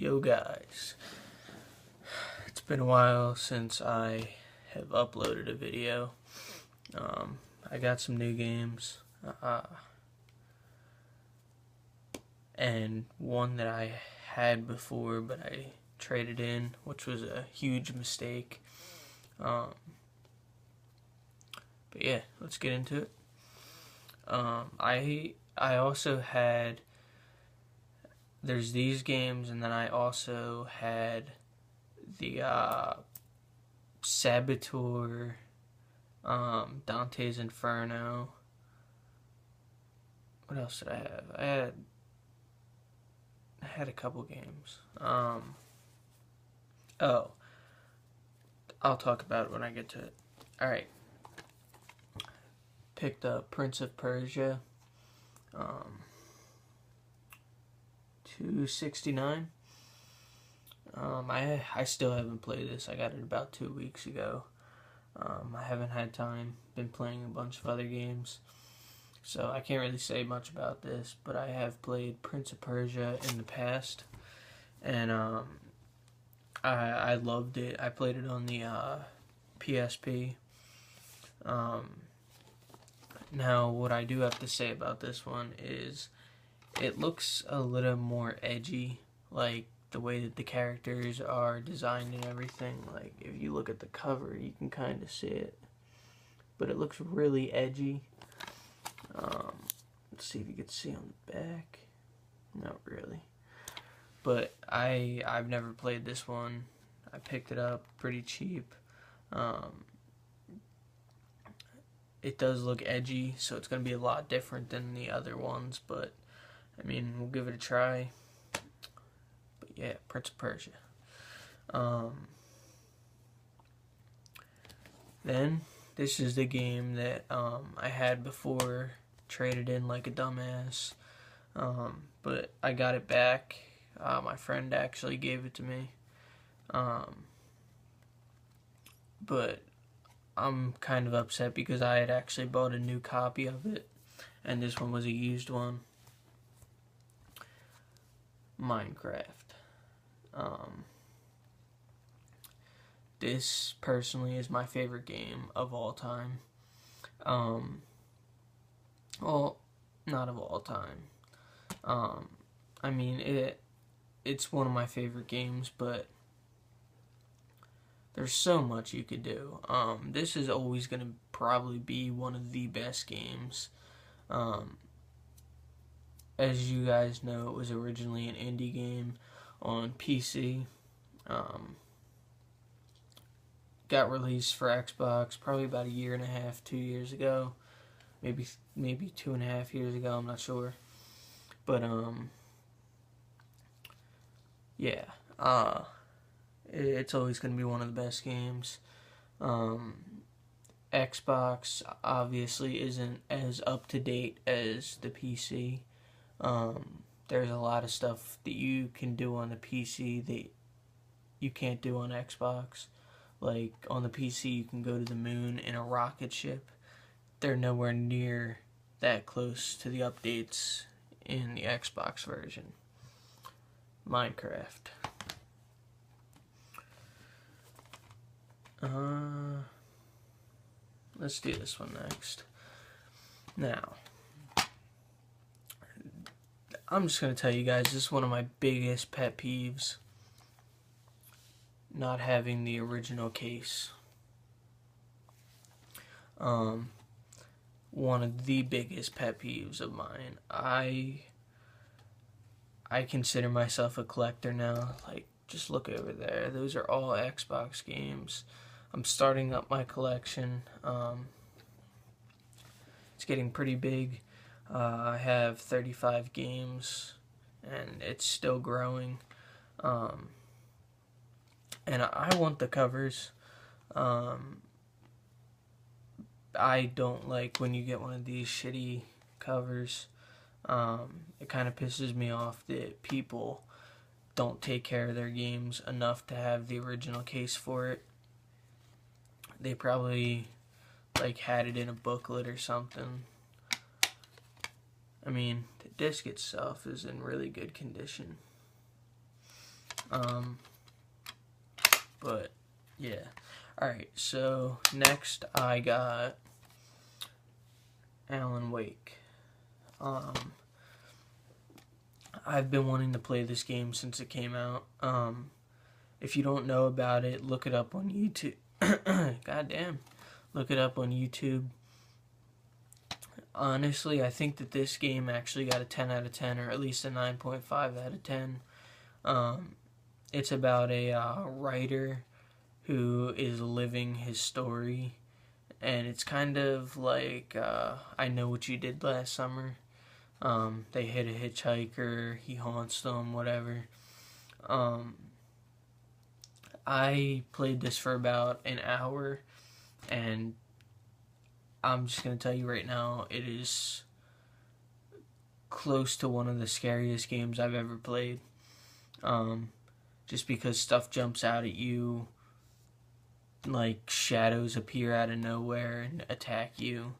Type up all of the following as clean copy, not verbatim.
Yo guys, it's been a while since I have uploaded a video. I got some new games, and one that I had before but I traded in, which was a huge mistake. But yeah, let's get into it. I also had, there's these games, and then I also had the Saboteur, Dante's Inferno. What else did I have? I had a couple games. Oh, I'll talk about it when I get to it. Alright. Picked up Prince of Persia. $2.69. I still haven't played this. I got it about 2 weeks ago. I haven't had time. Been playing a bunch of other games, so I can't really say much about this. But I have played Prince of Persia in the past, and I loved it. I played it on the PSP. Now, what I do have to say about this one is it looks a little more edgy, like the way that the characters are designed and everything. Like, if you look at the cover, you can kind of see it, but it looks really edgy. Let's see if you can see on the back. Not really, but I've never played this one. I picked it up pretty cheap. It does look edgy, so it's going to be a lot different than the other ones, but I mean, we'll give it a try. But yeah, Prince of Persia. Then, this is the game that I had before, traded in like a dumbass, but I got it back. My friend actually gave it to me, but I'm kind of upset because I had actually bought a new copy of it, and this one was a used one. Minecraft. This personally is my favorite game of all time. Well, not of all time. I mean, it's one of my favorite games, but there's so much you could do. This is always going to probably be one of the best games. As you guys know, it was originally an indie game on PC. Got released for Xbox probably about 1.5 years, 2 years ago. Maybe 2.5 years ago, I'm not sure. But, yeah. It's always going to be one of the best games. Xbox obviously isn't as up to date as the PC. There's a lot of stuff that you can do on the PC that you can't do on Xbox. Like, on the PC, you can go to the moon in a rocket ship. They're nowhere near that close to the updates in the Xbox version. Minecraft. Let's do this one next. Now, I'm just going to tell you guys, this is one of my biggest pet peeves. Not having the original case. One of the biggest pet peeves of mine. I consider myself a collector now. Like, just look over there. Those are all Xbox games. I'm starting up my collection. It's getting pretty big. I have 35 games, and it's still growing. And I want the covers. I don't like when you get one of these shitty covers. It kind of pisses me off that people don't take care of their games enough to have the original case for it. They probably like had it in a booklet or something. I mean, the disc itself is in really good condition. But yeah. Alright, so next I got Alan Wake. I've been wanting to play this game since it came out. If you don't know about it, look it up on YouTube. Goddamn. Look it up on YouTube. Honestly, I think that this game actually got a 10 out of 10, or at least a 9.5 out of 10. It's about a writer who is living his story, and it's kind of like I Know What You Did Last Summer. They hit a hitchhiker, he haunts them, whatever. I played this for about an hour, and I'm just going to tell you right now, it is close to one of the scariest games I've ever played. Just because stuff jumps out at you, like shadows appear out of nowhere and attack you.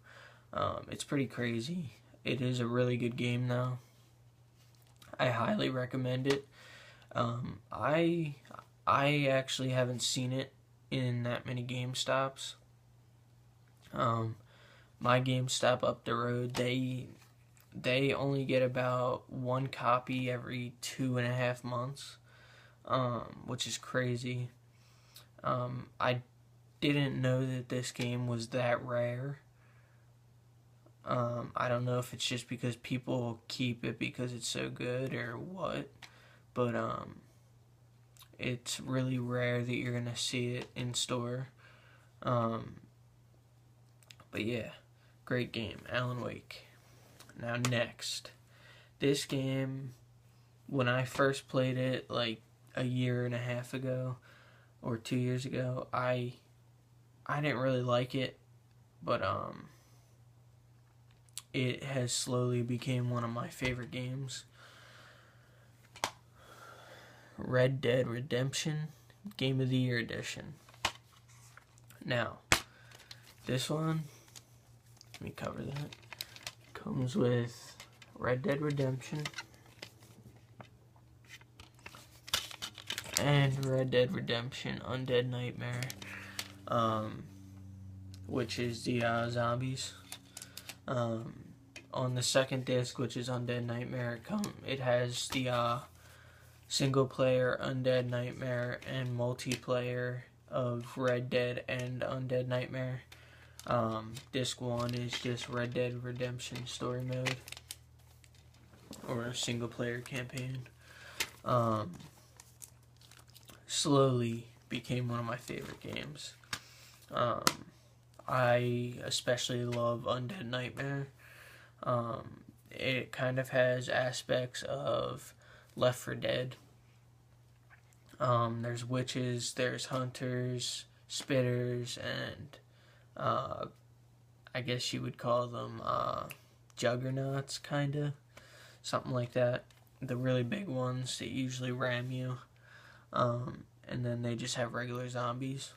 It's pretty crazy. It is a really good game though. I highly recommend it. I actually haven't seen it in that many GameStops. My GameStop up the road, they only get about one copy every 2.5 months, which is crazy. I didn't know that this game was that rare. I don't know if it's just because people keep it because it's so good or what, but it's really rare that you're gonna see it in store. But yeah, great game, Alan Wake. Now next, this game, when I first played it like a year and a half ago or 2 years ago, I didn't really like it, but it has slowly become one of my favorite games. Red Dead Redemption Game of the Year Edition. Now, this one, let me cover that. Comes with Red Dead Redemption and Red Dead Redemption Undead Nightmare, which is the zombies. On the second disc, which is Undead Nightmare, it has the single player Undead Nightmare and multiplayer of Red Dead and Undead Nightmare. Disc 1 is just Red Dead Redemption Story Mode, or a single player campaign. Slowly became one of my favorite games. I especially love Undead Nightmare. It kind of has aspects of Left 4 Dead. There's witches, there's hunters, spitters, and I guess you would call them juggernauts, kinda. Something like that. The really big ones that usually ram you. And then they just have regular zombies.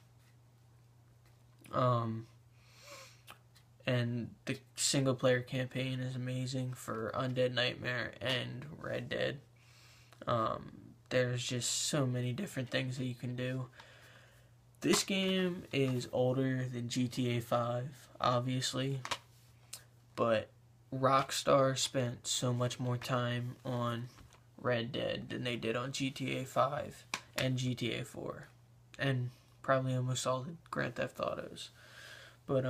And the single player campaign is amazing for Undead Nightmare and Red Dead. There's just so many different things that you can do. This game is older than GTA 5, obviously, but Rockstar spent so much more time on Red Dead than they did on GTA 5 and GTA 4, and probably almost all the Grand Theft Autos. But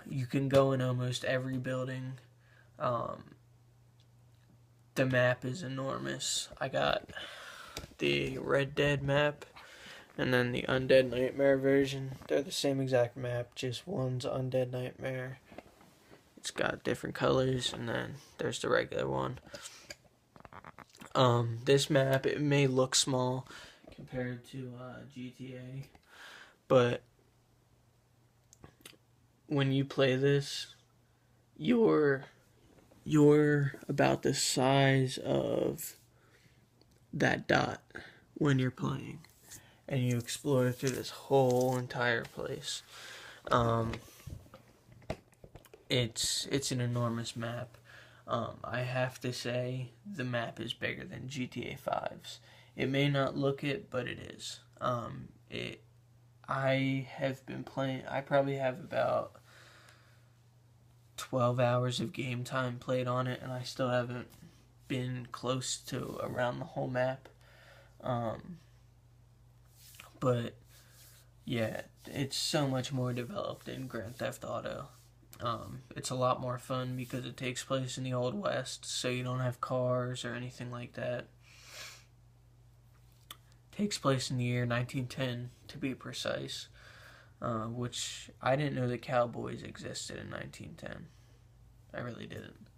you can go in almost every building. The map is enormous. I got the Red Dead map and then the Undead Nightmare version. They're the same exact map, just one's Undead Nightmare. It's got different colors, and then there's the regular one. This map, it may look small compared to GTA, but when you play this, you're about the size of that dot when you're playing, and you explore through this whole entire place. It's an enormous map. I have to say the map is bigger than GTA 5's. It may not look it, but it is. I have been playing. I probably have about 12 hours of game time played on it, and I still haven't been close to around the whole map. But yeah, it's so much more developed in Grand Theft Auto. It's a lot more fun because it takes place in the Old West, so you don't have cars or anything like that. It takes place in the year 1910, to be precise, which I didn't know the cowboys existed in 1910. I really didn't.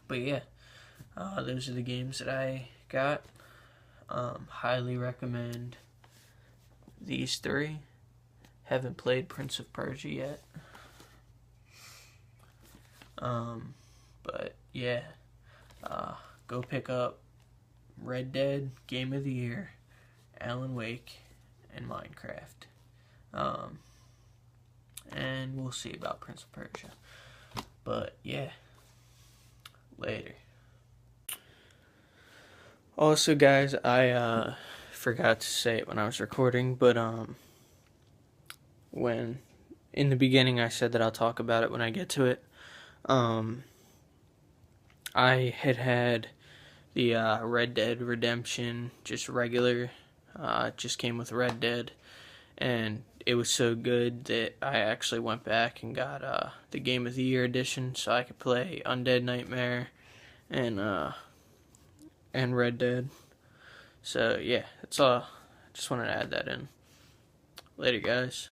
But yeah, those are the games that I got. Highly recommend these three. Haven't played Prince of Persia yet. But yeah, go pick up Red Dead, Game of the Year, Alan Wake, and Minecraft. And we'll see about Prince of Persia. But yeah, later. Also, guys, I forgot to say it when I was recording, but when in the beginning I said that I'll talk about it when I get to it. I had the Red Dead Redemption, just regular, just came with Red Dead, and it was so good that I actually went back and got the Game of the Year edition so I could play Undead Nightmare and Red Dead. So yeah, that's all. Just wanted to add that in. Later, guys.